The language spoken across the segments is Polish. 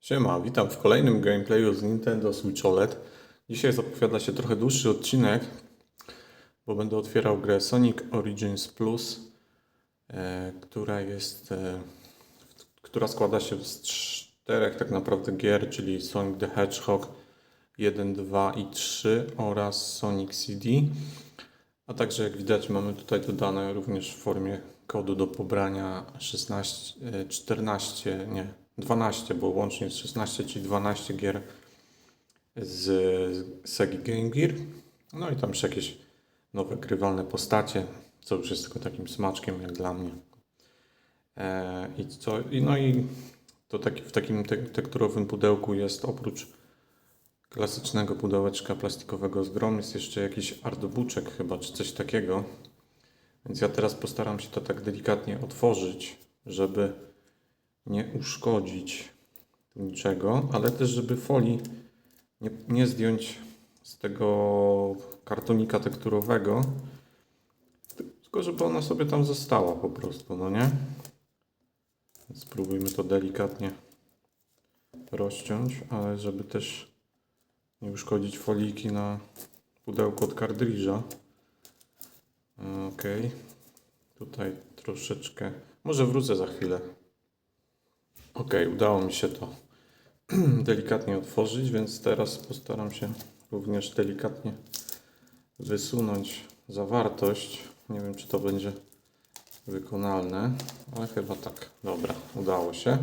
Siema, witam w kolejnym gameplayu z Nintendo Switch OLED. Dzisiaj zapowiada się trochę dłuższy odcinek, bo będę otwierał grę Sonic Origins Plus, która składa się z czterech tak naprawdę gier, czyli Sonic the Hedgehog 1, 2 i 3 oraz Sonic CD. A także jak widać mamy tutaj dodane również w formie kodu do pobrania 12, bo łącznie jest 16, czyli 12 gier z Segi Game Gear. No i tam jeszcze jakieś nowe grywalne postacie, co już jest tylko takim smaczkiem jak dla mnie. I to w takim tekturowym pudełku jest oprócz klasycznego pudełeczka plastikowego z grom jest jeszcze jakiś artbooczek chyba, czy coś takiego. Więc ja teraz postaram się to tak delikatnie otworzyć, żeby nie uszkodzić niczego, ale też żeby folii nie zdjąć z tego kartonika tekturowego, tylko żeby ona sobie tam została po prostu, no nie? Więc spróbujmy to delikatnie rozciąć, ale żeby też nie uszkodzić folijki na pudełku od kartridża. Ok, tutaj troszeczkę, może wrócę za chwilę. Ok, udało mi się to delikatnie otworzyć, więc teraz postaram się również delikatnie wysunąć zawartość. Nie wiem, czy to będzie wykonalne, ale chyba tak. Dobra, udało się.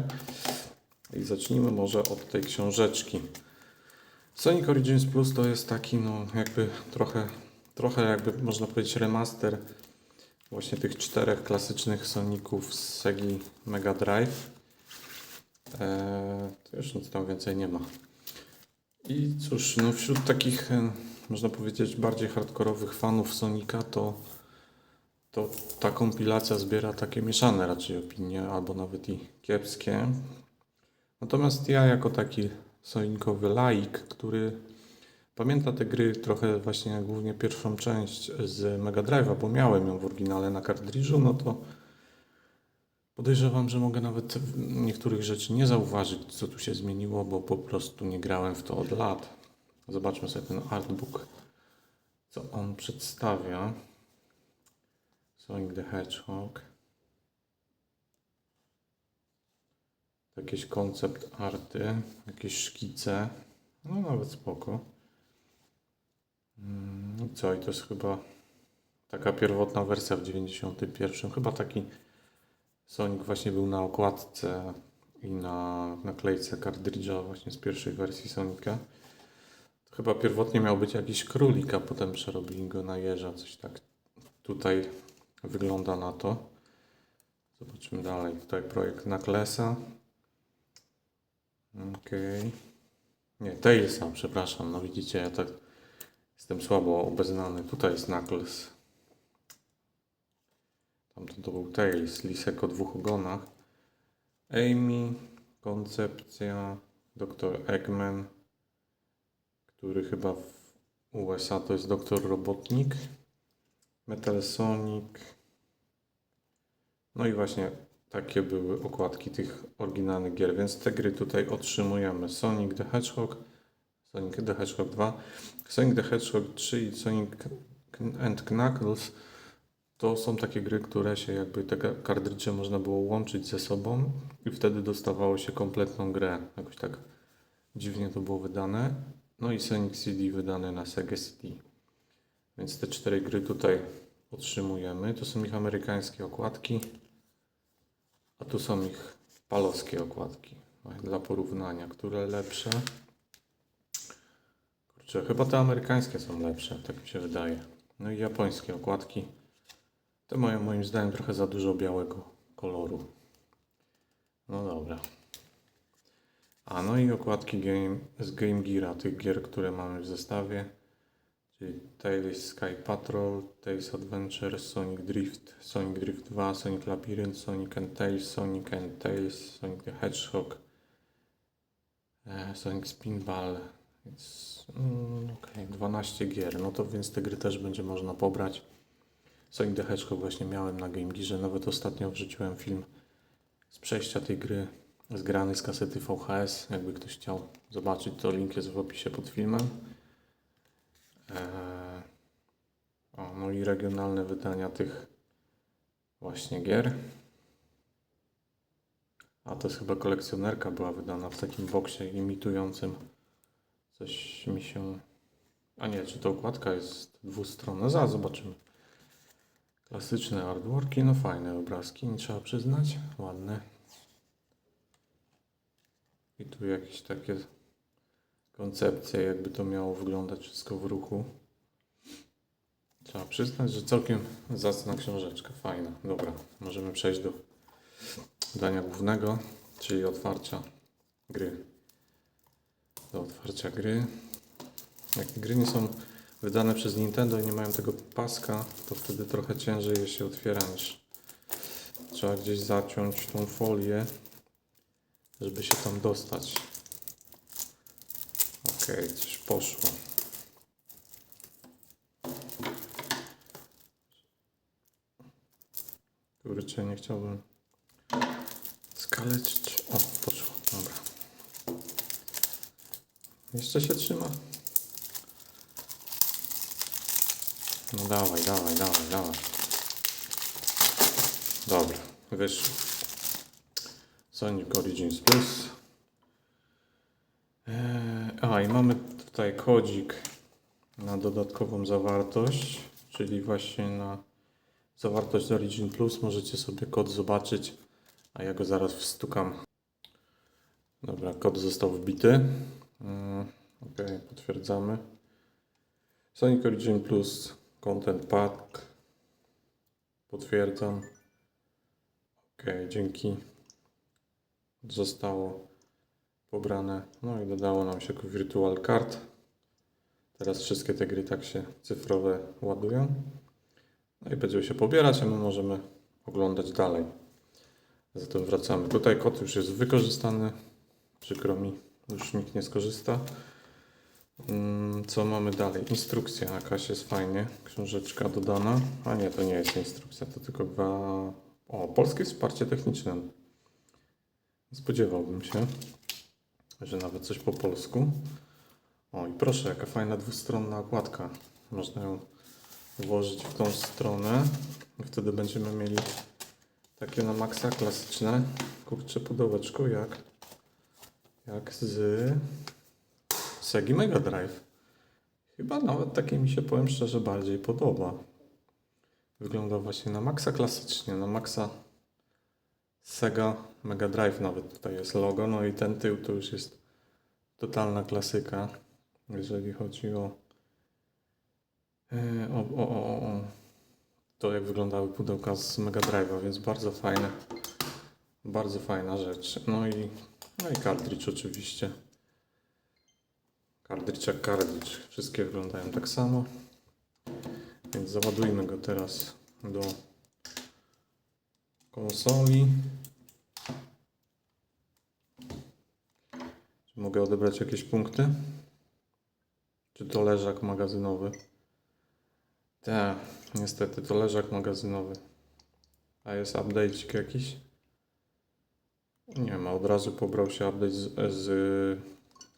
I zacznijmy może od tej książeczki. Sonic Origins Plus to jest taki, no jakby trochę jakby można powiedzieć remaster właśnie tych czterech klasycznych Soniców z Segi Mega Drive. To już nic tam więcej nie ma. I cóż, no wśród takich, można powiedzieć, bardziej hardkorowych fanów Sonika, to ta kompilacja zbiera takie mieszane raczej opinie, albo nawet i kiepskie. Natomiast ja jako taki sonikowy laik, który pamięta te gry trochę właśnie głównie pierwszą część z Mega Drive'a, bo miałem ją w oryginale na kartridżu, no to podejrzewam, że mogę nawet niektórych rzeczy nie zauważyć, co tu się zmieniło, bo po prostu nie grałem w to od lat. Zobaczmy sobie ten artbook, co on przedstawia. Sonic the Hedgehog. Jakieś koncept arty, jakieś szkice. No nawet spoko. I co? I to jest chyba taka pierwotna wersja w 91. Chyba taki Sonic właśnie był na okładce i na naklejce kartridża właśnie z pierwszej wersji Sonika. To chyba pierwotnie miał być jakiś królik, a potem przerobili go na jeża, coś tak. Tutaj wygląda na to. Zobaczmy dalej. Tutaj projekt Knucklesa. Okej. Nie, Tailsa, przepraszam. No widzicie, ja tak jestem słabo obeznany. Tutaj jest Knuckles. Tamten to był Tails, lisek o dwóch ogonach. Amy, koncepcja, Dr. Eggman, który chyba w USA to jest Doktor Robotnik. Metal Sonic. No i właśnie takie były okładki tych oryginalnych gier, więc te gry tutaj otrzymujemy. Sonic the Hedgehog, Sonic the Hedgehog 2, Sonic the Hedgehog 3 i Sonic and Knuckles. To są takie gry, które się jakby te kartridże można było łączyć ze sobą i wtedy dostawało się kompletną grę. Jakoś tak dziwnie to było wydane. No i Sonic CD wydane na Sega CD. Więc te cztery gry tutaj otrzymujemy. To są ich amerykańskie okładki, a tu są ich palowskie okładki. Dla porównania, które lepsze. Kurczę, chyba te amerykańskie są lepsze, tak mi się wydaje. No i japońskie okładki. Te mają moim zdaniem trochę za dużo białego koloru. No dobra. A no i okładki z Game Geara, tych gier, które mamy w zestawie. Czyli Tails Sky Patrol, Tails Adventure, Sonic Drift 2, Sonic Labyrinth, Sonic and Tails, Sonic and Tails, Sonic the Hedgehog, Sonic Spinball. Więc okej, 12 gier. No to więc te gry też będzie można pobrać. Sonic the Hedgehog właśnie miałem na Game Gearze. Nawet ostatnio wrzuciłem film z przejścia tej gry zgrany z kasety VHS. Jakby ktoś chciał zobaczyć, to link jest w opisie pod filmem. No i regionalne wydania tych właśnie gier. A to jest chyba kolekcjonerka była wydana w takim boksie imitującym. Coś mi się... A nie, czy to okładka jest dwustronna? Zaraz zobaczymy. Klasyczne artworki, no fajne obrazki, nie trzeba przyznać. Ładne. I tu jakieś takie koncepcje, jakby to miało wyglądać wszystko w ruchu. Trzeba przyznać, że całkiem zacna książeczka, fajna. Dobra, możemy przejść do dania głównego, czyli otwarcia gry. Do otwarcia gry. Jak gry nie są wydane przez Nintendo i nie mają tego paska, to wtedy trochę ciężej je się otwiera, niż trzeba gdzieś zaciąć tą folię, żeby się tam dostać. Okej, coś poszło. Kurczę, nie chciałbym skaleczyć. O, poszło, dobra. Jeszcze się trzyma. No dawaj. Dobra, wyszło. Sonic Origins Plus. I mamy tutaj kodzik na dodatkową zawartość, czyli właśnie na zawartość Origin Plus. Możecie sobie kod zobaczyć, a ja go zaraz wstukam. Dobra, kod został wbity. Ok, potwierdzamy. Sonic Origin Plus Content Pack. Potwierdzam. Ok, dzięki. Zostało pobrane. No i dodało nam się jako Virtual Card. Teraz wszystkie te gry tak się cyfrowe ładują. No i będziemy się pobierać, a my możemy oglądać dalej. Zatem wracamy. Tutaj kod już jest wykorzystany. Przykro mi, już nikt nie skorzysta. Co mamy dalej? Instrukcja jakaś jest fajnie. Książeczka dodana. A nie, to nie jest instrukcja, to tylko polskie wsparcie techniczne. Spodziewałbym się, że nawet coś po polsku. O i proszę, jaka fajna dwustronna okładka. Można ją włożyć w tą stronę i wtedy będziemy mieli takie na maksa klasyczne. Kurczę, pudełeczko jak z Segi Mega Drive. Chyba nawet takie mi się, powiem szczerze, bardziej podoba. Wygląda właśnie na maksa klasycznie, na maksa Sega Mega Drive nawet tutaj jest logo. No i ten tył to już jest totalna klasyka, jeżeli chodzi o to, jak wyglądały pudełka z Mega Drive'a, więc bardzo fajna rzecz. No i kartridż oczywiście. Kartridż jak kartridż. Wszystkie wyglądają tak samo. Więc załadujmy go teraz do konsoli. Czy mogę odebrać jakieś punkty? Czy to leżak magazynowy? Tak, niestety to leżak magazynowy. A jest update jakiś? Nie ma, od razu pobrał się update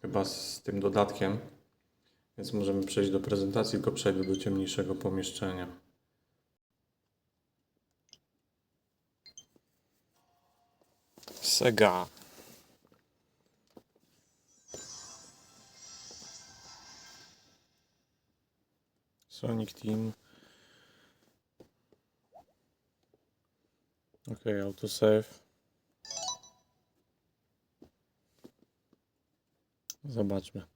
chyba z tym dodatkiem. Więc możemy przejść do prezentacji, tylko przejdę do ciemniejszego pomieszczenia. Sega. Sonic Team. Ok, autosave. Zobaczmy,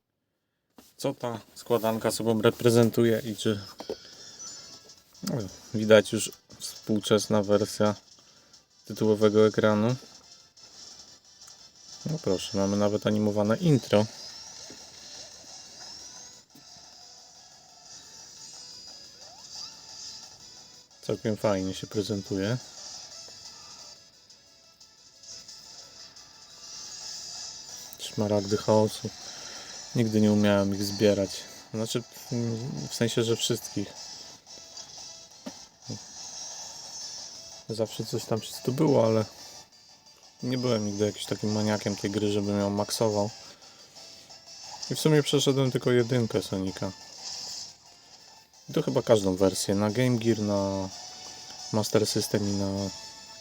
co ta składanka sobą reprezentuje i czy widać już współczesna wersja tytułowego ekranu. No proszę, mamy nawet animowane intro. Całkiem fajnie się prezentuje. Szmaragdy chaosu. Nigdy nie umiałem ich zbierać. Znaczy, w sensie, że wszystkich. Zawsze coś tam się zdobyło, ale Nie byłem nigdy jakimś takim maniakiem tej gry, żebym ją maksował. I w sumie przeszedłem tylko jedynkę Sonika. I to chyba każdą wersję. Na Game Gear, na Master System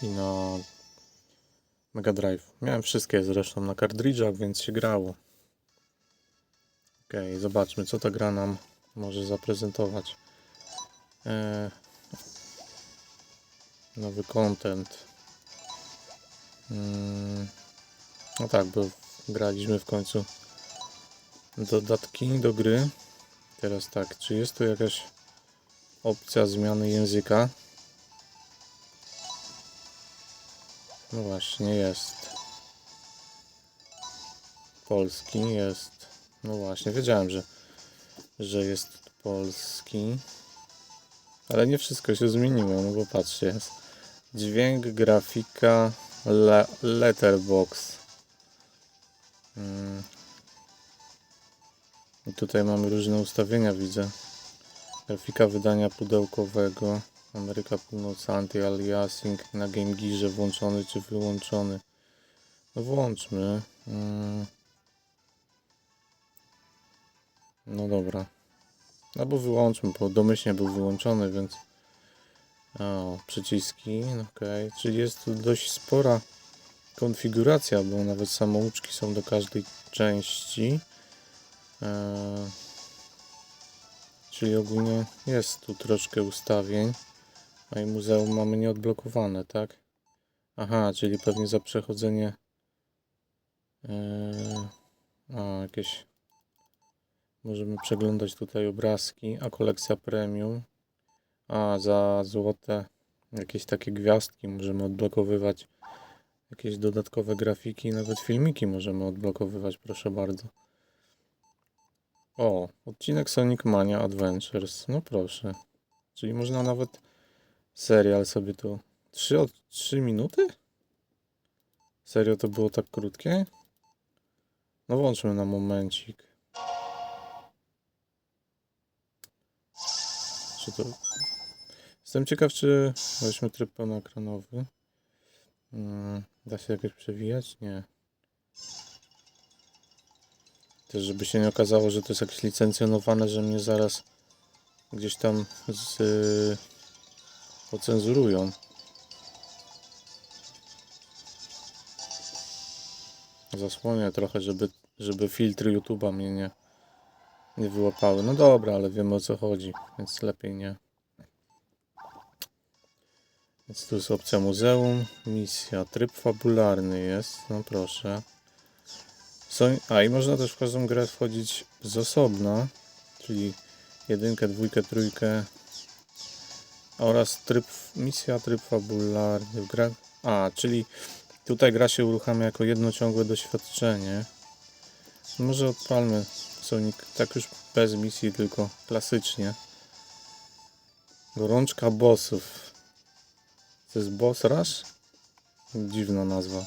i na Mega Drive. Miałem wszystkie zresztą na kartridżach, więc się grało. Okej, zobaczmy, co ta gra nam może zaprezentować. Nowy content. No tak, bo graliśmy w końcu dodatki do gry. Teraz tak, czy jest tu jakaś opcja zmiany języka? No właśnie, jest. Polski jest. No właśnie, wiedziałem, że jest polski. Ale nie wszystko się zmieniło, no bo patrzcie, jest dźwięk, grafika, letterbox. I tutaj mamy różne ustawienia, widzę. Grafika wydania pudełkowego, Ameryka Północna, anti-aliasing, na Game Gearze włączony czy wyłączony. No włączmy. No dobra. Albo wyłączmy, bo domyślnie był wyłączony, więc... O, przyciski, ok. Czyli jest tu dość spora konfiguracja, bo nawet samouczki są do każdej części. Czyli ogólnie jest tu troszkę ustawień. A i muzeum mamy nieodblokowane, tak? Aha, czyli pewnie za przechodzenie jakieś możemy przeglądać tutaj obrazki, a kolekcja premium. A za złote jakieś takie gwiazdki możemy odblokowywać, jakieś dodatkowe grafiki, nawet filmiki możemy odblokowywać, proszę bardzo. O, odcinek Sonic Mania Adventures, no proszę. Czyli można nawet serial sobie tu 3 minuty? Serio to było tak krótkie? No włączmy na momencik. Czy to... Jestem ciekaw, czy weźmy tryb pełnoekranowy. Da się jakoś przewijać? Nie. Też żeby się nie okazało, że to jest jakieś licencjonowane, że mnie zaraz gdzieś tam ocenzurują. Zasłonię trochę, żeby filtry YouTube'a mnie nie wyłapały. No dobra, ale wiemy o co chodzi, więc lepiej nie. Więc tu jest opcja muzeum, misja, tryb fabularny jest, no proszę. I można też w każdą grę wchodzić z osobna, czyli jedynkę, dwójkę, trójkę oraz misja, tryb fabularny w grach. Czyli tutaj gra się uruchamia jako jedno ciągłe doświadczenie. Może odpalmy Sonic tak już bez misji, tylko klasycznie. Gorączka bossów. To jest boss rush? Dziwna nazwa.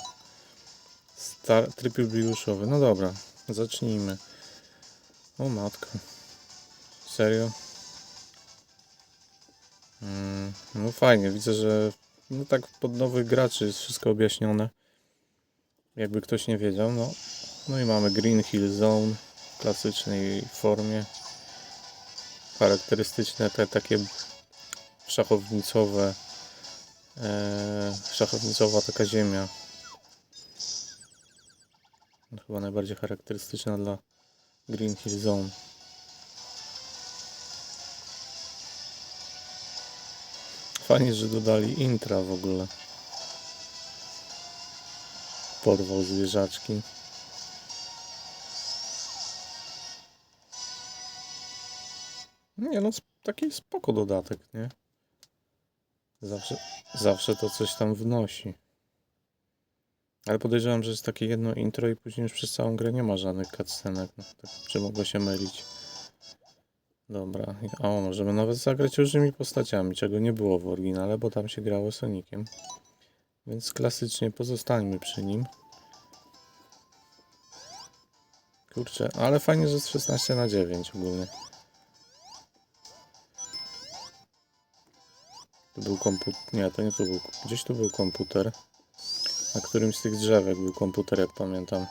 Tryb jubileuszowy. No dobra, zacznijmy. O matko. Serio? No fajnie, widzę, że no tak pod nowych graczy jest wszystko objaśnione. Jakby ktoś nie wiedział, no. No i mamy Green Hill Zone w klasycznej formie. Charakterystyczne te takie szachownicowe, szachownicowa taka ziemia. Chyba najbardziej charakterystyczna dla Green Hill Zone. Fajnie, że dodali intra w ogóle. Porwał zwierzaczki. Nie no, taki spoko dodatek, nie? Zawsze to coś tam wnosi. Ale podejrzewam, że jest takie jedno intro i później już przez całą grę nie ma żadnych cutscenek. No, tak, czy mogło się mylić? Dobra. Możemy nawet zagrać różnymi postaciami, czego nie było w oryginale, bo tam się grało Soniciem. Więc klasycznie pozostańmy przy nim. Kurczę, ale fajnie, że jest 16:9 ogólnie. Tu był komputer. Nie, to nie tu był. Gdzieś tu był komputer. Na którymś z tych drzewek był komputer, jak pamiętam.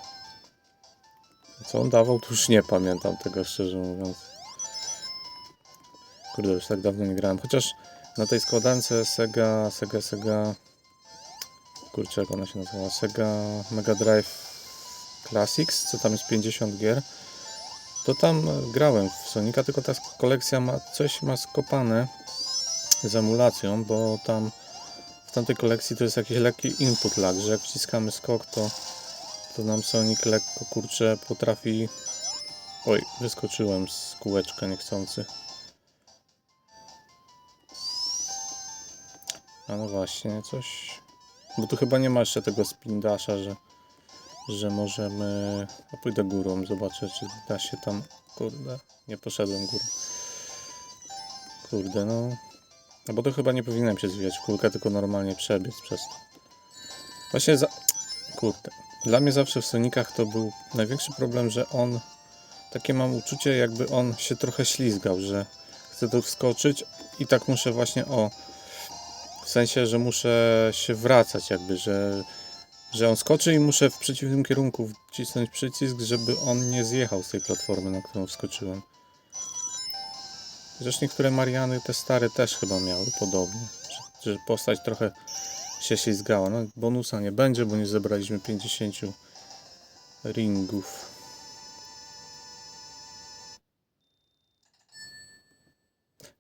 Co on dawał, to już nie pamiętam tego, szczerze mówiąc. Kurde, już tak dawno nie grałem. Chociaż na tej składance Sega... Kurczę, jak ona się nazywała? Sega Mega Drive Classics, co tam jest 50 gier. To tam grałem w Sonika, tylko ta kolekcja ma skopane z emulacją, bo tam w tamtej kolekcji to jest jakiś lekki input lag, że jak wciskamy skok, to nam Sonic lekko, kurczę, potrafi... Oj, wyskoczyłem z kółeczka niechcący. A no właśnie, coś... Bo tu chyba nie ma jeszcze tego spin dasha, że możemy... A pójdę górą, zobaczę, czy da się tam... Kurde, nie poszedłem górą. Kurde, no... No bo to chyba nie powinienem się zwijać w kulkę, tylko normalnie przebiec przez to. Właśnie Kurde. Dla mnie zawsze w Sonicach to był największy problem, że on... Takie mam uczucie, jakby on się trochę ślizgał, że chcę tu wskoczyć i tak muszę właśnie w sensie, że muszę się wracać jakby, że on skoczy i muszę w przeciwnym kierunku wcisnąć przycisk, żeby on nie zjechał z tej platformy, na którą wskoczyłem. Zresztą niektóre Mariany, te stare, też chyba miały podobnie, że postać trochę się ślizgała. No, bonusa nie będzie, bo nie zebraliśmy 50 ringów.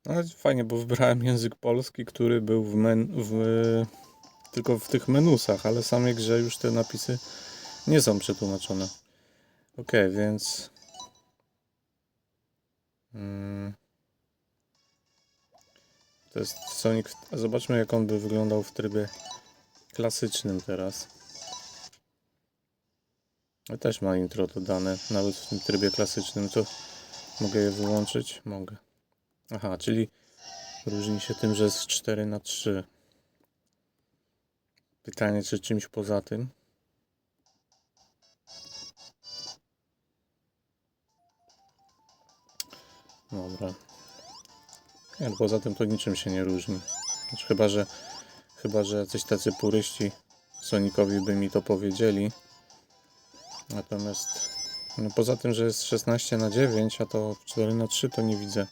No, ale fajnie, bo wybrałem język polski, który był tylko w tych menusach, ale w samej grze już te napisy nie są przetłumaczone. Ok, więc... To jest Sonic... Zobaczmy, jak on by wyglądał w trybie klasycznym teraz. Też ma intro dodane, nawet w tym trybie klasycznym. To mogę je wyłączyć? Mogę. Aha, czyli różni się tym, że jest 4:3. Pytanie, czy czymś poza tym? Dobra. Nie, no poza tym to niczym się nie różni. Znaczy, chyba, że jacyś tacy puryści Sonicowi by mi to powiedzieli. Natomiast no poza tym, że jest 16:9, a to 4:3, to nie widzę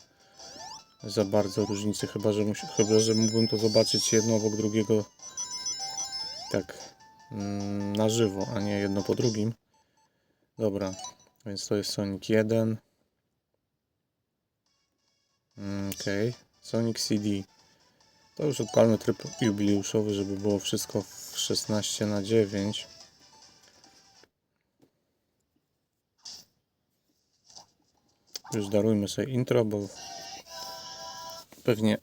za bardzo różnicy. Chyba, że mógłbym to zobaczyć jedno obok drugiego tak na żywo, a nie jedno po drugim. Dobra, więc to jest Sonic 1. Ok, Sonic CD. To już odpalmy tryb jubileuszowy, żeby było wszystko w 16:9. Już darujmy sobie intro, bo pewnie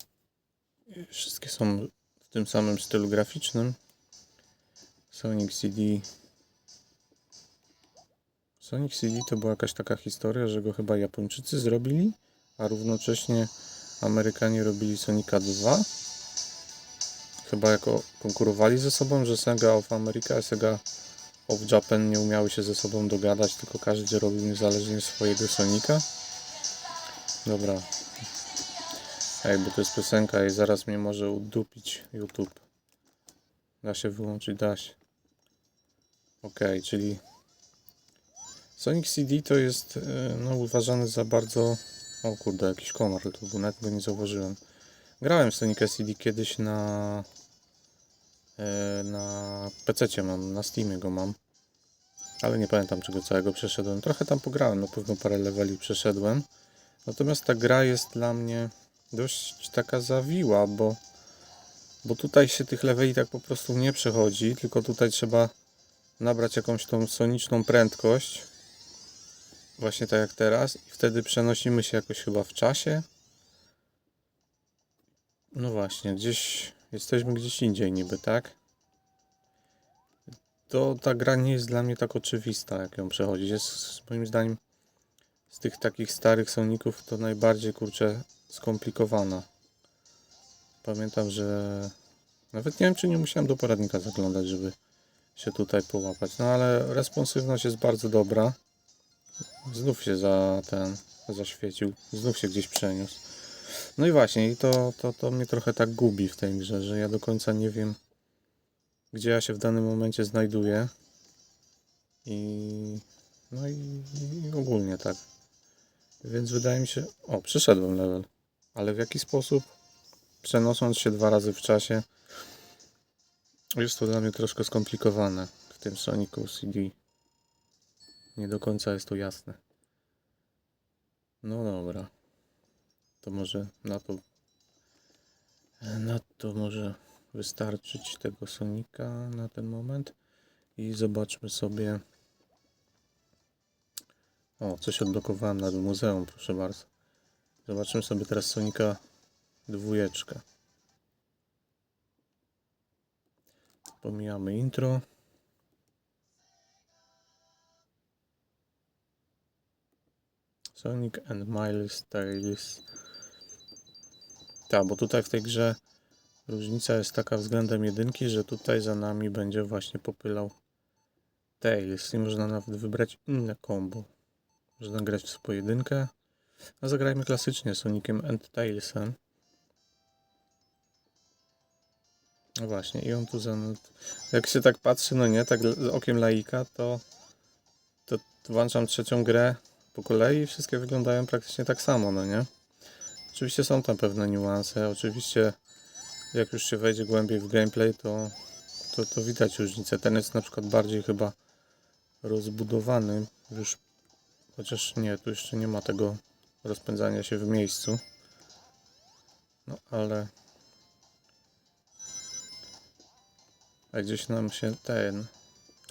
wszystkie są w tym samym stylu graficznym. Sonic CD. Sonic CD to była jakaś taka historia, że go chyba Japończycy zrobili, a równocześnie Amerykanie robili Sonica 2. Chyba jako konkurowali ze sobą, że Sega of America a Sega of Japan nie umiały się ze sobą dogadać, tylko każdy robił niezależnie swojego Sonika. Dobra. Ej, bo to jest piosenka i zaraz mnie może udupić YouTube. Da się wyłączyć? Da się. Ok, czyli Sonic CD to jest no, uważany za bardzo... O kurde, jakiś komar to był, nawet go nie zauważyłem. Grałem w Sonica CD kiedyś na PC-cie mam, na Steamie go mam. Ale nie pamiętam, czego całego przeszedłem. Trochę tam pograłem, na pewno parę leveli przeszedłem. Natomiast ta gra jest dla mnie dość taka zawiła, bo tutaj się tych leveli tak po prostu nie przechodzi, tylko tutaj trzeba nabrać jakąś tą soniczną prędkość. Właśnie tak jak teraz. I wtedy przenosimy się jakoś chyba w czasie. No właśnie, jesteśmy gdzieś indziej niby, tak? To ta gra nie jest dla mnie tak oczywista, jak ją przechodzić. Jest moim zdaniem z tych takich starych Soniców to najbardziej, kurczę, skomplikowana. Pamiętam, że nawet nie wiem, czy nie musiałem do poradnika zaglądać, żeby się tutaj połapać. No ale responsywność jest bardzo dobra. Znów się zaświecił. Znów się gdzieś przeniósł. No i właśnie, to mnie trochę tak gubi w tej grze, że ja do końca nie wiem, gdzie ja się w danym momencie znajduję. No i ogólnie tak. Więc wydaje mi się... O, przeszedłem level. Ale w jaki sposób? Przenosząc się 2 razy w czasie. Jest to dla mnie troszkę skomplikowane w tym Sonicu CD. Nie do końca jest to jasne. No dobra. To może na to może wystarczyć tego Sonika na ten moment. I zobaczmy sobie... O, coś odblokowałem nad muzeum, proszę bardzo. Zobaczymy sobie teraz Sonika 2. Pomijamy intro. Sonic and Miles Tales. Tak, bo tutaj w tej grze różnica jest taka względem jedynki, że tutaj za nami będzie właśnie popylał Tails i można nawet wybrać inne combo. Można grać w pojedynkę, a zagrajmy klasycznie Sonicem and Tailsem. No właśnie, i on tu jak się tak patrzy, no nie, tak z okiem laika, to włączam trzecią grę po kolei i wszystkie wyglądają praktycznie tak samo, no nie? Oczywiście są tam pewne niuanse, oczywiście jak już się wejdzie głębiej w gameplay, to widać różnicę. Ten jest na przykład bardziej chyba rozbudowany, już, chociaż nie, tu jeszcze nie ma tego rozpędzania się w miejscu. No ale... A gdzieś nam się ten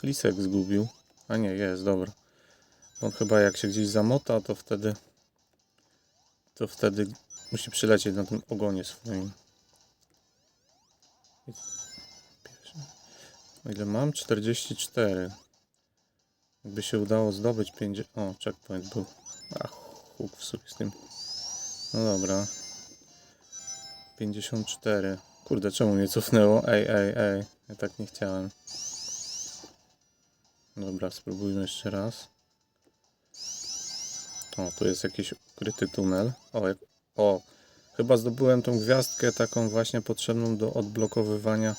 lisek zgubił. A nie, jest, dobra. On chyba jak się gdzieś zamota, to wtedy musi przylecieć na tym ogonie swoim. O ile mam? 44. Jakby się udało zdobyć 50... O, checkpoint był. Ach, huk w sobie z tym. No dobra. 54. Kurde, czemu mnie cofnęło? Ej. Ja tak nie chciałem. Dobra, spróbujmy jeszcze raz. O, tu jest jakiś ukryty tunel. O, chyba zdobyłem tą gwiazdkę taką właśnie potrzebną do odblokowywania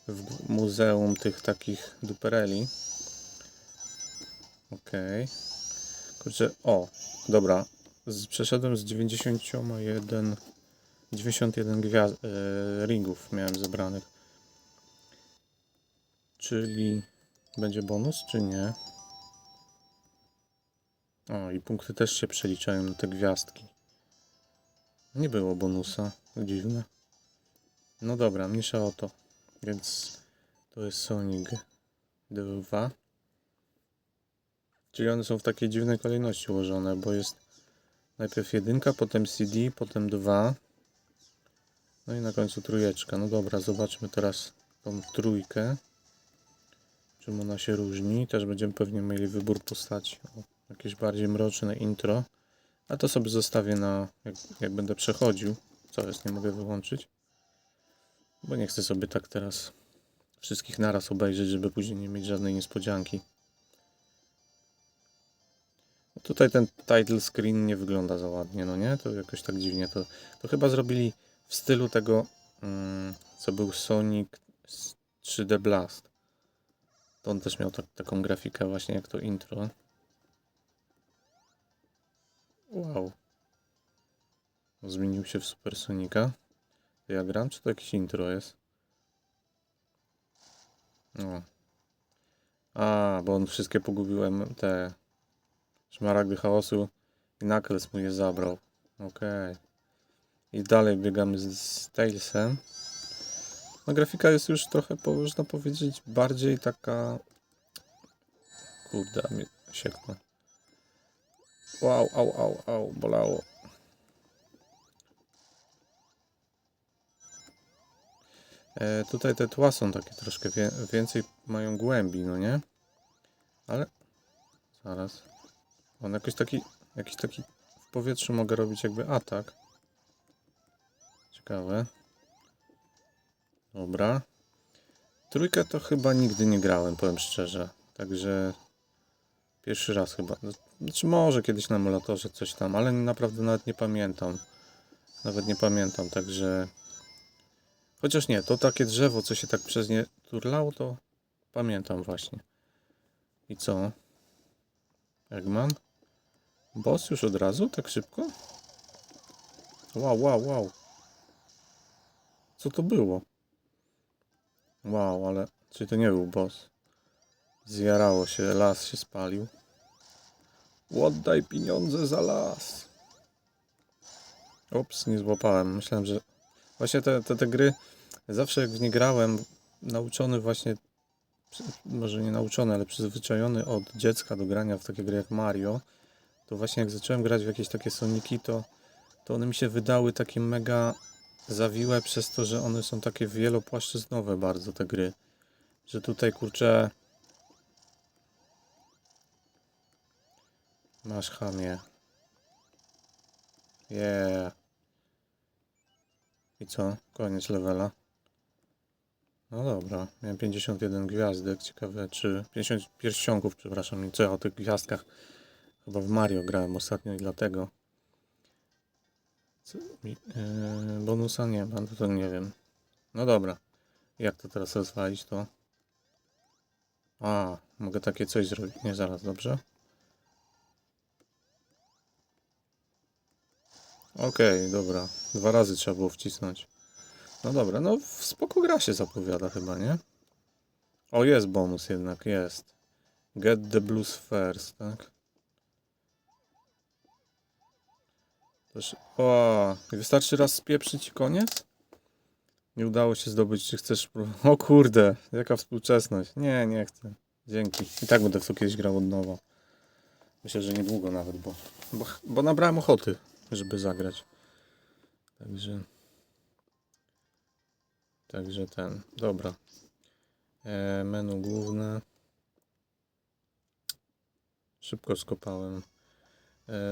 w muzeum tych takich dupereli. Okej. Kurczę, o, dobra. Przeszedłem z 91 ringów miałem zebranych. Czyli będzie bonus, czy nie? O, i punkty też się przeliczają na te gwiazdki. Nie było bonusa. Dziwne. No dobra, mniejsza o to. Więc to jest Sonic 2. Czyli one są w takiej dziwnej kolejności ułożone, bo jest najpierw 1, potem CD, potem 2. No i na końcu 3. No dobra, zobaczmy teraz tą 3. Czym ona się różni. Też będziemy pewnie mieli wybór postaci. O, jakieś bardziej mroczne intro. A to sobie zostawię na... jak będę przechodził. Co jest? Nie mogę wyłączyć. Bo nie chcę sobie tak teraz wszystkich naraz obejrzeć, żeby później nie mieć żadnej niespodzianki. Tutaj ten title screen nie wygląda za ładnie, no nie? To jakoś tak dziwnie. To chyba zrobili w stylu tego, co był Sonic 3D Blast. To on też miał taką grafikę właśnie jak to intro. Wow. Zmienił się w Super Sonika. To ja gram, czy to jakieś intro jest? No. A, bo on wszystkie pogubiłem, te szmaragdy chaosu i Knuckles mu je zabrał. Okej. I dalej biegamy z Tailsem. No grafika jest już trochę, można powiedzieć, bardziej taka... Kurde, mnie sieknę. Wow, au, bolało. Tutaj te tła są takie troszkę więcej mają głębi, no nie? Ale... Zaraz. On jakiś taki w powietrzu mogę robić jakby atak. Ciekawe. Dobra. 3 to chyba nigdy nie grałem, powiem szczerze. Także pierwszy raz chyba. Znaczy może kiedyś na emulatorze coś tam, ale naprawdę nawet nie pamiętam. Także... Chociaż nie, to takie drzewo, co się tak przez nie turlało, to pamiętam właśnie. I co? Eggman? Boss już od razu? Tak szybko? Wow, wow, wow. Co to było? Wow, ale... Czy to nie był boss? Zjarało się, las się spalił. Oddaj pieniądze za las. Ups, nie złapałem. Myślałem, że... Właśnie te gry, zawsze jak w nie grałem, nauczony właśnie, może nie nauczony, ale przyzwyczajony od dziecka do grania w takie gry jak Mario, to właśnie jak zacząłem grać w jakieś takie Soniki, to one mi się wydały takie mega zawiłe przez to, że one są takie wielopłaszczyznowe bardzo, te gry. Że tutaj, kurczę... Masz chamie. Yeah. I co? Koniec levela. No dobra, miałem 51 gwiazdek, ciekawe czy... 50 pierścionków, przepraszam, i co ja o tych gwiazdkach? Chyba w Mario grałem ostatnio i dlatego. Bonusa nie mam, to nie wiem. No dobra. Jak to teraz rozwalić to? A, mogę takie coś zrobić. Nie, zaraz, dobrze? Okej, dobra. 2 razy trzeba było wcisnąć. No dobra, no spoko gra się zapowiada chyba, nie? O, jest bonus jednak, jest. Get the blues first, tak? O, wystarczy raz spieprzyć i koniec? Nie udało się zdobyć, czy chcesz... O kurde, jaka współczesność. Nie, nie chcę. Dzięki. I tak będę w to kiedyś grał od nowa. Myślę, że niedługo nawet, bo nabrałem ochoty, żeby zagrać. Także ten. Dobra. Menu główne. Szybko skopałem.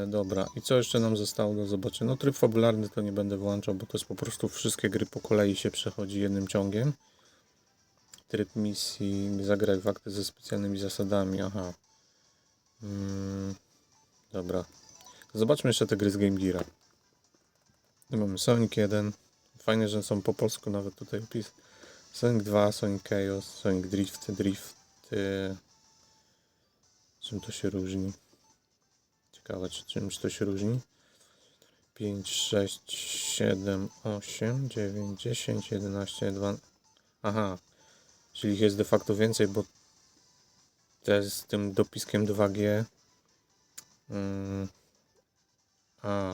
Dobra. I co jeszcze nam zostało do zobaczenia? No tryb fabularny to nie będę włączał, bo to jest po prostu wszystkie gry po kolei się przechodzi jednym ciągiem. Tryb misji. Zagraj w akty ze specjalnymi zasadami. Aha. Dobra. Zobaczmy jeszcze te gry z Game Geara. Tu mamy Sonic 1. Fajnie, że są po polsku nawet tutaj opis. Sonic 2, Sonic Chaos, Sonic Drift. Czym to się różni? Ciekawe, czy czymś to się różni? 5, 6, 7, 8, 9, 10, 11, 12. Aha, czyli ich jest de facto więcej, bo te z tym dopiskiem 2G.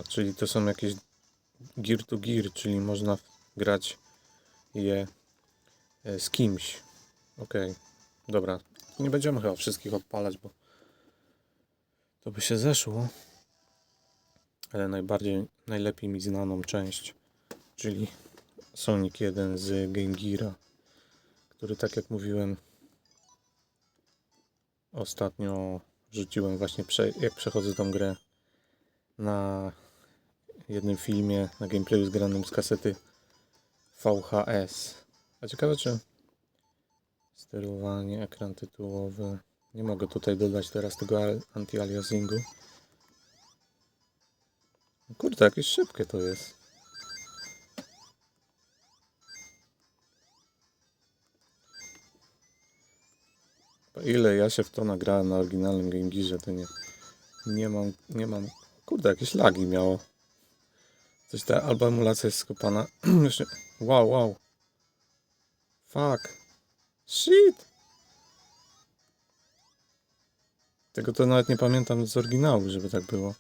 Czyli to są jakieś gear to gear, czyli można grać je z kimś. Okej, dobra. Nie będziemy chyba wszystkich odpalać, bo to by się zeszło. Ale najlepiej mi znaną część, czyli Sonic 1 z Game Geara, który, tak jak mówiłem, ostatnio rzuciłem właśnie jak przechodzę tą grę na jednym filmie, na gameplayu zgranym z kasety VHS. A ciekawe, czy sterowanie, ekran tytułowy. Nie mogę tutaj dodać teraz tego anti-aliasingu. Kurde, jakieś szybkie to jest. Ile ja się w to nagrałem na oryginalnym Game Gearze, to nie mam. Kurde, jakieś lagi miało. Albo emulacja jest skopana. Wow. Fuck. Shit. Tego to nawet nie pamiętam z oryginału, żeby tak było.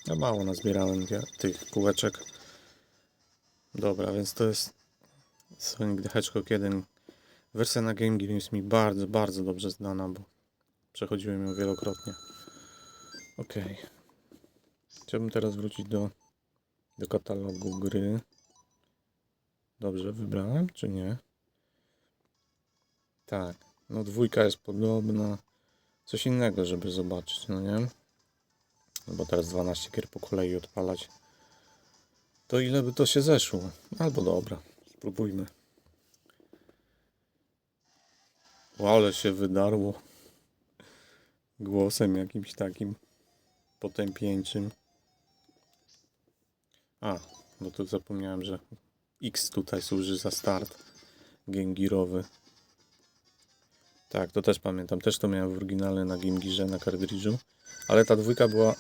Ja mało nazbierałem tych kółeczek. Dobra, więc to jest Sonic the Hedgehog 1. Wersja na Game Gear jest mi bardzo, bardzo dobrze znana, bo przechodziłem ją wielokrotnie. Okej. Chciałbym teraz wrócić do katalogu gry. Dobrze wybrałem, czy nie? Tak. No 2 jest podobna. Coś innego, żeby zobaczyć, no nie? No bo teraz 12 gier po kolei odpalać. To ile by to się zeszło? Albo dobra. Spróbujmy. O, ale się wydarło. Głosem jakimś takim potępieńczym. Bo tu zapomniałem, że X tutaj służy za start Game Gearowy. Tak, to też pamiętam. Też to miałem w oryginale na Game Gearze, na kartridżu. Ale ta dwójka była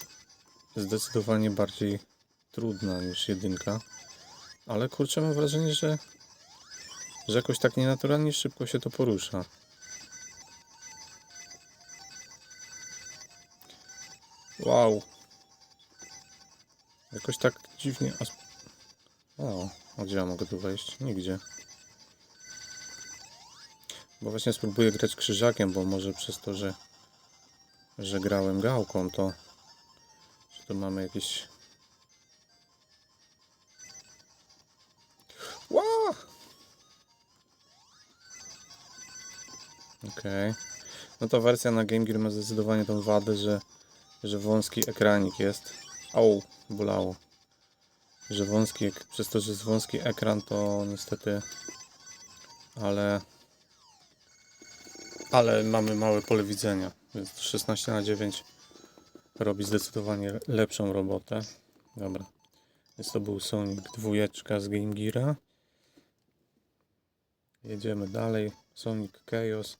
zdecydowanie bardziej trudna niż jedynka. Ale kurczę, mam wrażenie, że jakoś tak nienaturalnie szybko się to porusza. Wow. Jakoś tak dziwnie... O, a gdzie ja mogę tu wejść? Nigdzie. Bo właśnie spróbuję grać krzyżakiem, bo może przez to, że grałem gałką, to... Czy to mamy jakieś... Wow! Okej. No to wersja na Game Gear ma zdecydowanie tą wadę, że wąski ekranik jest. Au, bolało. Że wąski, przez to, że jest wąski ekran, to niestety... Ale mamy małe pole widzenia, więc 16:9 robi zdecydowanie lepszą robotę. Dobra. Więc to był Sonic 2 z Game Geara. Jedziemy dalej. Sonic Chaos.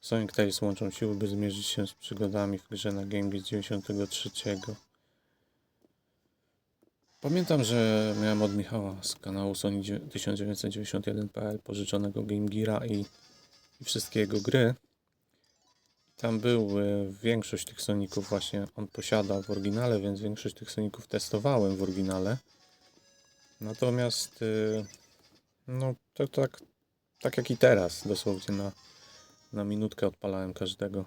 Sonic Tails łączą siły, by zmierzyć się z przygodami w grze na Game Gear 93. Pamiętam, że miałem od Michała z kanału Sonic1991.pl pożyczonego Game Geara i wszystkie jego gry. Tam był większość tych Soniców właśnie on posiadał w oryginale, więc większość tych Soniców testowałem w oryginale. Natomiast no to tak jak i teraz, dosłownie na minutkę odpalałem każdego.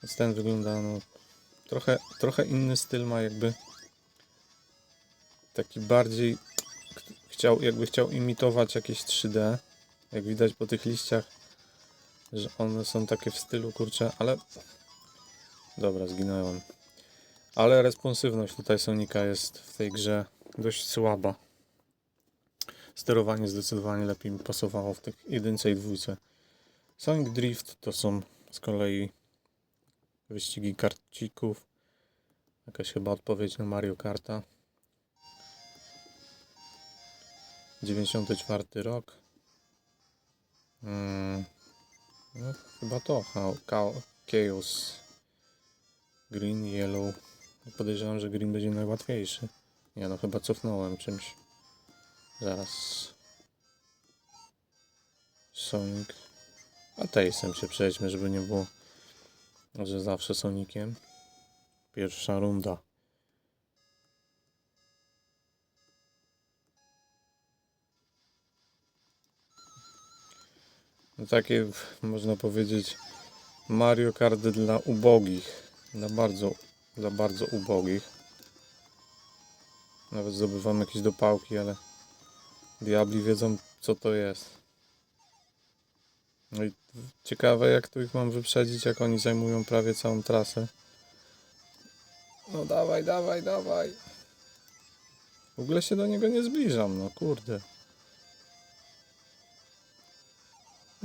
Więc ten wygląda no trochę inny styl ma, jakby taki bardziej jakby chciał imitować jakieś 3D. Jak widać po tych liściach, że one są takie w stylu, kurczę, ale... Dobra, zginąłem. Ale responsywność tutaj Sonika jest w tej grze dość słaba. Sterowanie zdecydowanie lepiej mi pasowało w tych jedynce i dwójce. Sonic Drift to są z kolei wyścigi karcików. Jakaś chyba odpowiedź na Mario Karta. 94 rok. No, chyba to. Chaos. Green, Yellow. Podejrzewam, że Green będzie najłatwiejszy. Nie no, chyba cofnąłem czymś. Zaraz. Sonic. A Tailsem się przejdźmy, żeby nie było, że zawsze Soniciem. Pierwsza runda. No takie, można powiedzieć, Mario Kart dla ubogich. Dla bardzo ubogich. Nawet zdobywam jakieś dopałki, ale diabli wiedzą, co to jest. No i ciekawe, jak tu ich mam wyprzedzić, jak oni zajmują prawie całą trasę. No dawaj, dawaj, dawaj. W ogóle się do niego nie zbliżam, no kurde.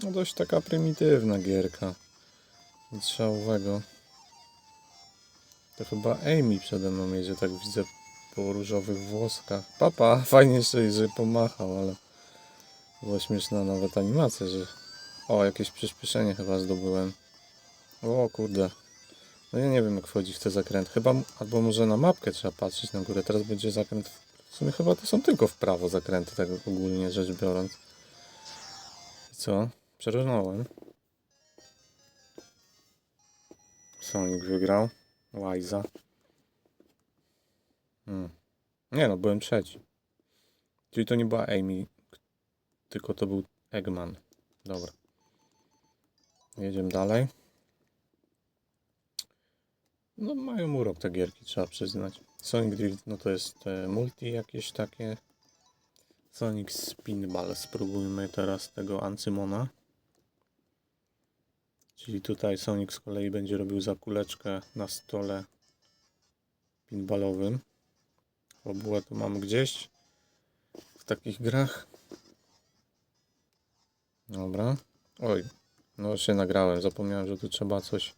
No dość taka prymitywna gierka. Nic szałowego. To chyba Amy przede mną jedzie, tak widzę po różowych włoskach. Papa, fajnie jeszcze, że pomachał, ale była śmieszna nawet animacja, że... O, jakieś przyspieszenie chyba zdobyłem. O kurde. No ja nie wiem, jak wchodzi w te zakręty. Chyba, albo może na mapkę trzeba patrzeć na górę. Teraz będzie zakręt... W sumie chyba to są tylko w prawo zakręty, tak ogólnie rzecz biorąc. I co? Przerżnąłem. Sonic wygrał. Łajza. Nie no, byłem trzeci. Czyli to nie była Amy, tylko to był Eggman. Dobra. Jedziemy dalej. No mają urok te gierki, trzeba przyznać. Sonic Drift, no to jest multi jakieś takie. Sonic Spinball. Spróbujmy teraz tego Ancymona. Czyli tutaj Sonic z kolei będzie robił za kuleczkę na stole pinballowym. Fabułę to mamy gdzieś w takich grach. Dobra. Oj, no się nagrałem. Zapomniałem, że tu trzeba coś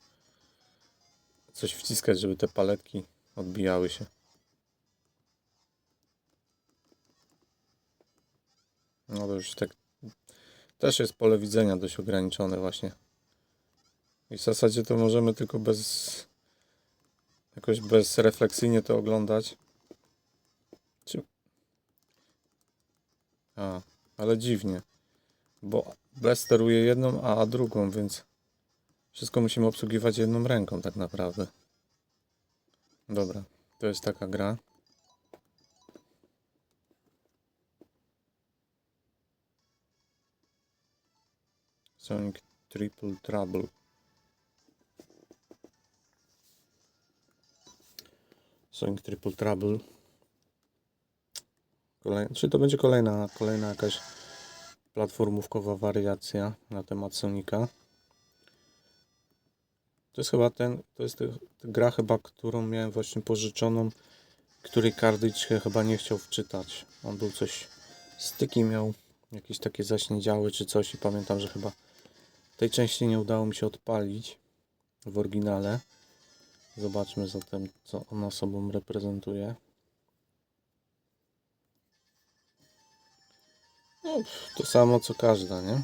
wciskać, żeby te paletki odbijały się. No to już tak też jest pole widzenia dość ograniczone właśnie. I w zasadzie to możemy tylko jakoś bezrefleksyjnie to oglądać. Czy... Ale dziwnie, bo B steruje jedną, a drugą, więc wszystko musimy obsługiwać jedną ręką tak naprawdę. Dobra, to jest taka gra. Sonic Triple Trouble. Sonic Triple Trouble. Czy to będzie kolejna jakaś platformówkowa wariacja na temat Sonika? To jest chyba gra chyba, którą miałem właśnie pożyczoną, której Cartridge chyba nie chciał wczytać. On był coś, styki miał jakieś takie zaśniedziały czy coś i pamiętam, że chyba tej części nie udało mi się odpalić w oryginale. Zobaczmy zatem, co ona sobą reprezentuje. No, to samo co każda, nie?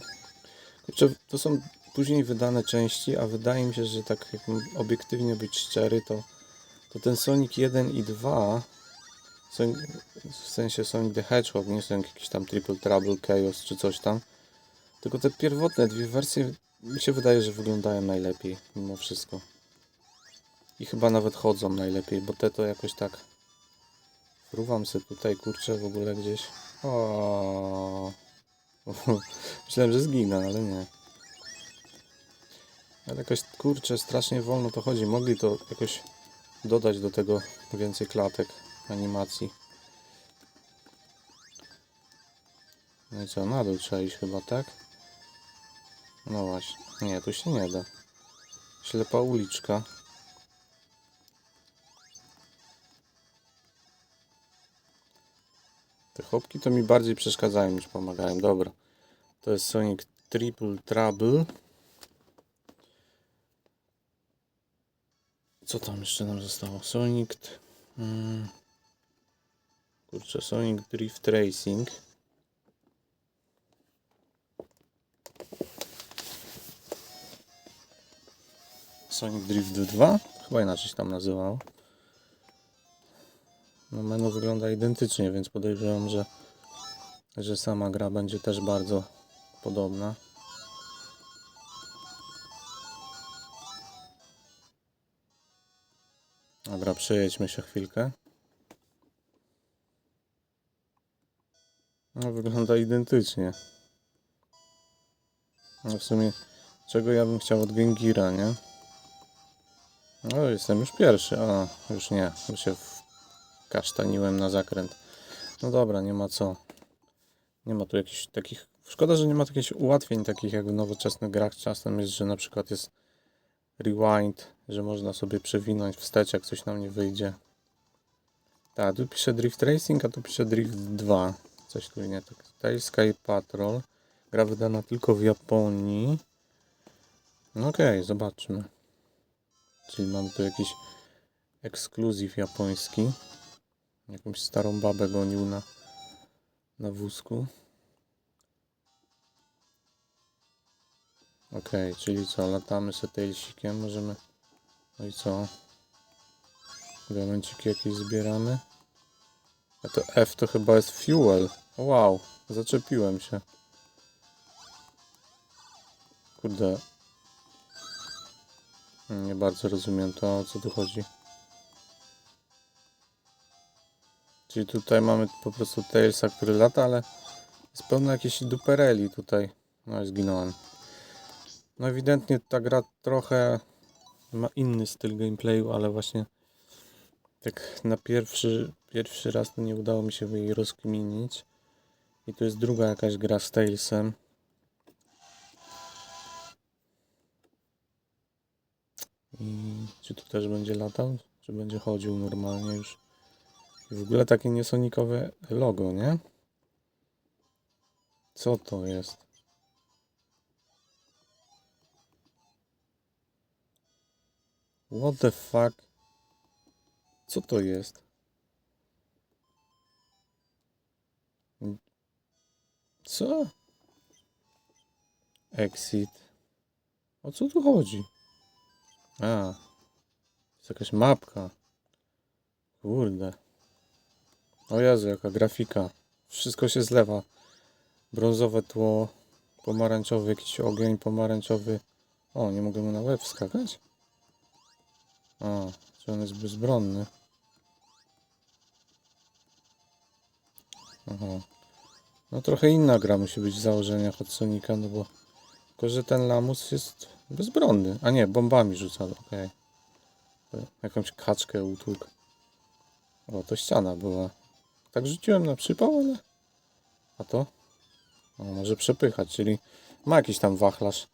Kurczę, to są później wydane części, a wydaje mi się, że tak jak obiektywnie być szczery, to ten Sonic 1 i 2, w sensie Sonic the Hedgehog, nie Sonic jakiś tam Triple Trouble, Chaos czy coś tam, tylko te pierwotne dwie wersje mi się wydaje, że wyglądają najlepiej mimo wszystko. I chyba nawet chodzą najlepiej, bo te to jakoś tak fruwam se tutaj, kurczę, w ogóle gdzieś. O. Myślałem, że zginę, ale nie. Ale jakoś, kurczę, strasznie wolno to chodzi. Mogli to jakoś dodać do tego więcej klatek animacji. No i co, na dół trzeba iść chyba, tak? No właśnie. Nie, tu się nie da. Ślepa uliczka. Te chłopki to mi bardziej przeszkadzają niż pomagają. Dobra. To jest Sonic Triple Trouble. Co tam jeszcze nam zostało? Kurczę, Sonic Drift Racing. Sonic Drift 2? Chyba inaczej się tam nazywało. No menu wygląda identycznie, więc podejrzewam, że sama gra będzie też bardzo podobna. Dobra, przejedźmy się chwilkę. No wygląda identycznie. No w sumie, czego ja bym chciał od Gengira, nie? No jestem już pierwszy, a już nie, już się wkasztaniłem na zakręt. No dobra, nie ma co. Nie ma tu jakichś takich... Szkoda, że nie ma jakichś ułatwień takich jak w nowoczesnych grach. Czasem jest, że na przykład jest rewind, że można sobie przewinąć wstecz, jak coś nam nie wyjdzie. Tak, tu pisze Drift Racing, a tu pisze Drift 2. Coś tu nie tak. Tail Sky Patrol. Gra wydana tylko w Japonii. No okej, zobaczmy. Czyli mamy tu jakiś ekskluzyw japoński. Jakąś starą babę gonił na wózku. Okej, czyli co? Latamy z tailsikiem, możemy... No i co? Diamenciki jakieś zbieramy. A to F to chyba jest fuel. Wow, zaczepiłem się. Kurde. Nie bardzo rozumiem to, o co tu chodzi. Czyli tutaj mamy po prostu Tailsa, który lata, ale jest pełno jakiejś dupereli tutaj. No i zginąłem. No ewidentnie ta gra trochę ma inny styl gameplayu, ale właśnie tak na pierwszy raz to nie udało mi się jej rozkminić. I tu jest druga jakaś gra z Tailsem. I czy tu też będzie latał? Czy będzie chodził normalnie już? I w ogóle takie niesonikowe logo, nie? Co to jest? What the fuck? Co to jest? Co? Exit. O co tu chodzi? A, jest jakaś mapka. Kurde. O Jezu, jaka grafika. Wszystko się zlewa. Brązowe tło, pomarańczowy jakiś ogień, pomarańczowy. O, nie mogę mu na łeb wskakać? A, czy on jest bezbronny? Aha. No trochę inna gra musi być w założeniach od Sonika, no bo tylko, że ten lamus jest bezbronny. A nie, bombami rzuca, okej. Jakąś kaczkę utłukł. O, to ściana była. Tak rzuciłem na przypał, ale... A to? O, może przepychać, czyli ma jakiś tam wachlarz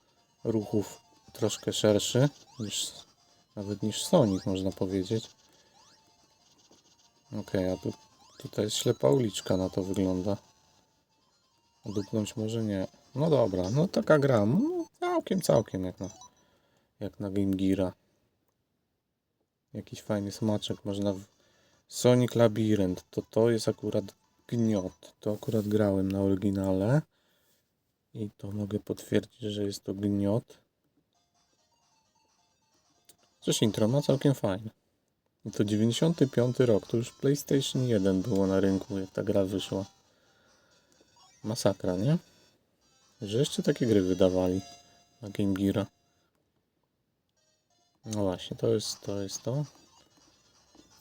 ruchów troszkę szerszy niż nawet niż Sonic, można powiedzieć. Okej, a tutaj jest ślepa uliczka, na to wygląda. Dupnąć może nie. No dobra, no taka gra. No, całkiem jak na Game Geara. Jakiś fajny smaczek można Sonic Labyrinth, to jest akurat gniot. To akurat grałem na oryginale. I to mogę potwierdzić, że jest to gniot. Coś intro ma całkiem fajne. I to 95 rok, to już PlayStation 1 było na rynku, jak ta gra wyszła. Masakra, nie? Że jeszcze takie gry wydawali na Game Geara. No właśnie, to jest to.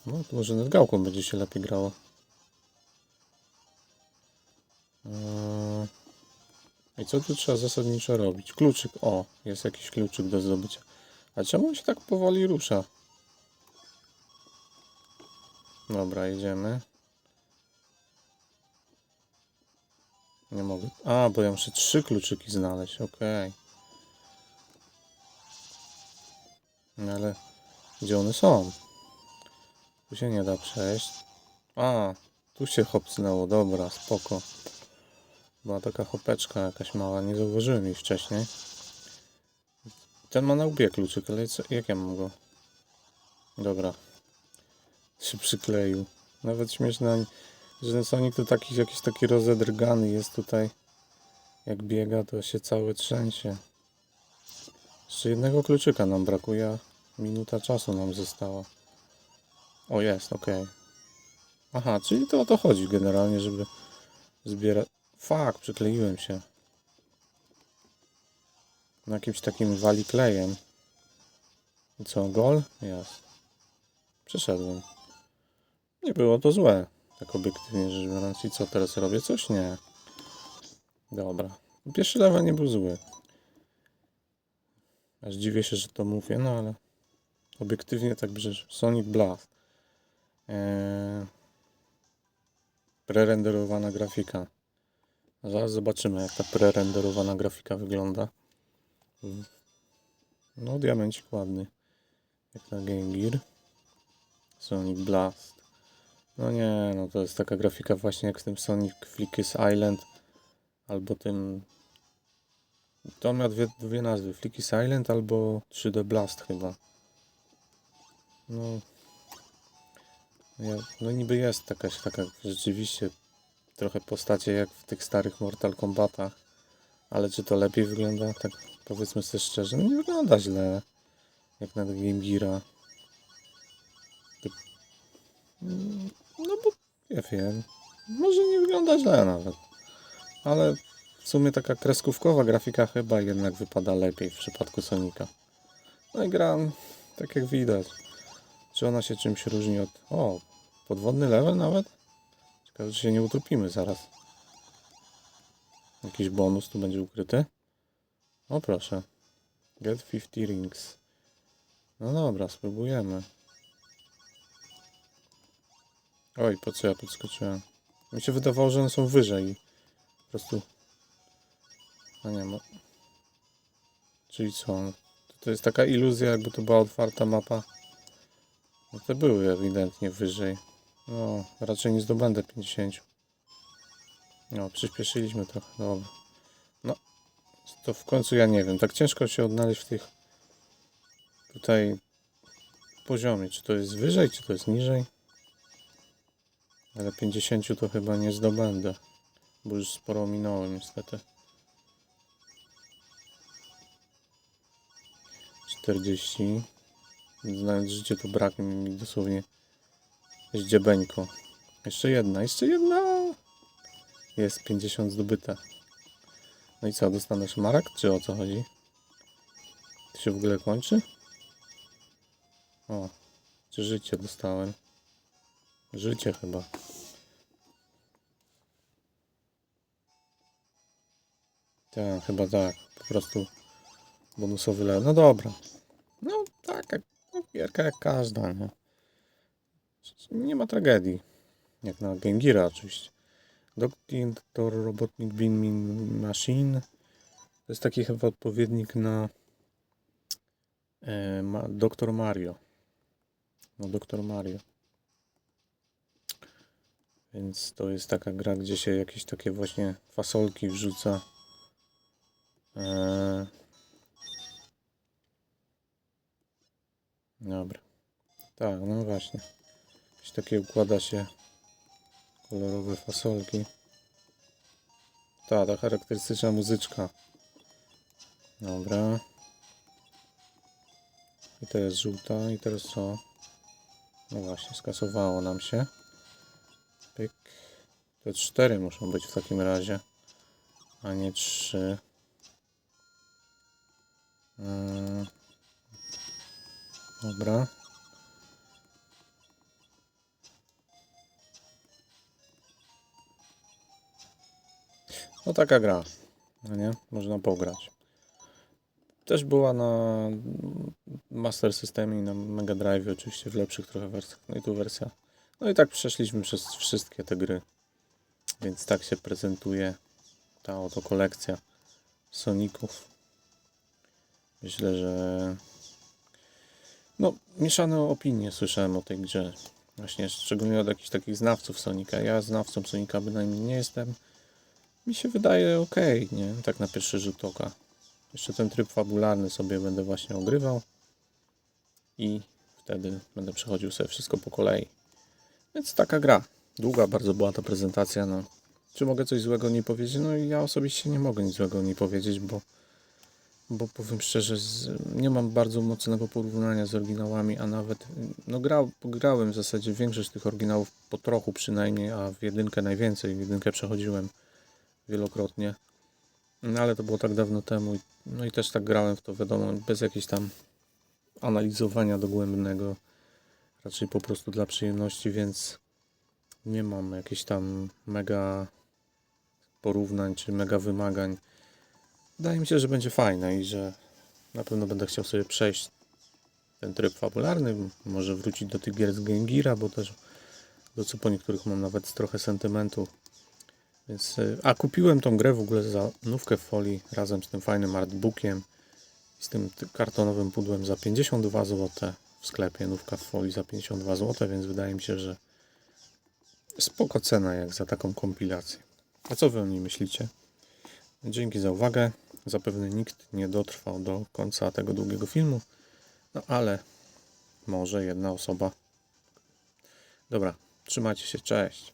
No, to może nad gałką będzie się lepiej grało. I co tu trzeba zasadniczo robić? Kluczyk, o, jest jakiś kluczyk do zdobycia. A czemu on się tak powoli rusza? Dobra, jedziemy. Nie mogę. A, bo ja muszę 3 kluczyki znaleźć, okej. No ale gdzie one są? Tu się nie da przejść. A, tu się hopsnęło, dobra, spoko. Była taka hopeczka jakaś mała, nie zauważyłem jej wcześniej. Ten ma na łbie kluczyk, ale jak ja mam go? Dobra. Się przykleił. Nawet śmieszne, że ten Sonic to jakiś taki rozedrgany jest tutaj. Jak biega, to się cały trzęsie. Jeszcze jednego kluczyka nam brakuje, a minuta czasu nam została. O, jest, okej. Aha, czyli to o to chodzi generalnie, żeby zbierać... Fuck, przykleiłem się. Na jakimś takim wali klejem. I co, gol? Jest. Przeszedłem. Nie było to złe, tak obiektywnie rzecz biorąc. I co teraz robię? Coś? Nie. Dobra. Pierwszy level nie był zły. Aż dziwię się, że to mówię, no ale obiektywnie tak brzesz. Sonic Blast. Prerenderowana grafika. Zaraz zobaczymy, jak ta prerenderowana grafika wygląda. No, diamencik ładny. Jak na Game Gear. Sonic Blast. No nie, no to jest taka grafika właśnie jak w tym Sonic Flickers Island. Albo tym... To miał dwie nazwy. Flickers Island albo 3D Blast chyba. No... No niby jest taka rzeczywiście trochę postacie jak w tych starych Mortal Kombatach. Ale czy to lepiej wygląda? Tak powiedzmy sobie szczerze, no nie wygląda źle. Jak na Game Geara. No bo ja wiem. Może nie wygląda źle nawet. Ale w sumie taka kreskówkowa grafika chyba jednak wypada lepiej w przypadku Sonika. No i gra, tak jak widać. Czy ona się czymś różni od... O, podwodny level nawet? Ciekawe, czy się nie utopimy zaraz. Jakiś bonus tu będzie ukryty. O proszę. Get 50 rings. No dobra, spróbujemy. Oj, po co ja podskoczyłem? Mi się wydawało, że one są wyżej. Po prostu... A nie ma... Czyli co? To jest taka iluzja, jakby to była otwarta mapa. No te były ewidentnie wyżej. No, raczej nie zdobędę 50. No, przyspieszyliśmy trochę, dobra. No, to w końcu ja nie wiem. Tak ciężko się odnaleźć w tych... Tutaj... poziomie. Czy to jest wyżej, czy to jest niżej? Ale 50 to chyba nie zdobędę. bo już sporo minąłem niestety. 40. Znając życie, to braknie mi dosłownie zdziebeńko. Jeszcze jedna, jeszcze jedna! Jest 50 zdobyte. No i co, dostanę szmaragd, czy o co chodzi? To się w ogóle kończy? O, czy życie dostałem? Życie chyba. Tak, chyba tak. Po prostu bonusowy level. No dobra. No tak, no, gierka jak każda, nie? Nie ma tragedii. Jak na Game Geara oczywiście. Doctor Robotnik Bean Machine. To jest taki chyba odpowiednik na Dr. Mario. No Dr. Mario. Więc to jest taka gra, gdzie się jakieś takie właśnie fasolki wrzuca. Dobra. Tak, no właśnie. Jakieś takie układa się kolorowe fasolki. Ta charakterystyczna muzyczka. Dobra. I to jest żółta. I teraz co? No właśnie, skasowało nam się. Pyk. To 4 muszą być w takim razie, a nie 3. Dobra. No taka gra. No nie? Można pograć. Też była na Master Systemie i na Mega Drive, oczywiście w lepszych trochę wersjach. No i tu wersja. No i tak przeszliśmy przez wszystkie te gry. Więc tak się prezentuje ta oto kolekcja Soniców. Myślę, że no, mieszane opinie słyszałem o tej grze. Właśnie szczególnie od jakichś takich znawców Sonika. Ja znawcą Sonika bynajmniej nie jestem. Mi się wydaje ok, nie? Tak na pierwszy rzut oka. Jeszcze ten tryb fabularny sobie będę właśnie ogrywał. I wtedy będę przechodził sobie wszystko po kolei. Więc taka gra. Długa bardzo była ta prezentacja. No. Czy mogę coś złego nie powiedzieć? No i ja osobiście nie mogę nic złego nie powiedzieć, bo powiem szczerze, nie mam bardzo mocnego porównania z oryginałami, a nawet no grałem w zasadzie większość tych oryginałów po trochu przynajmniej, a w jedynkę najwięcej. W jedynkę przechodziłem wielokrotnie. No ale to było tak dawno temu. No i też tak grałem w to, wiadomo, bez jakiegoś tam analizowania dogłębnego. Raczej po prostu dla przyjemności, więc nie mam jakichś tam mega porównań czy mega wymagań. Wydaje mi się, że będzie fajne i że na pewno będę chciał sobie przejść ten tryb fabularny. Może wrócić do tych gier z Game Geara, bo też po niektórych mam nawet trochę sentymentu. Więc, a kupiłem tą grę w ogóle za nówkę w folii razem z tym fajnym artbookiem i z tym kartonowym pudłem za 52 zł w sklepie. Nówka w folii za 52 zł, więc wydaje mi się, że spoko cena jak za taką kompilację. A co wy o niej myślicie? Dzięki za uwagę. Zapewne nikt nie dotrwał do końca tego długiego filmu. No ale może jedna osoba. Dobra, trzymajcie się, cześć.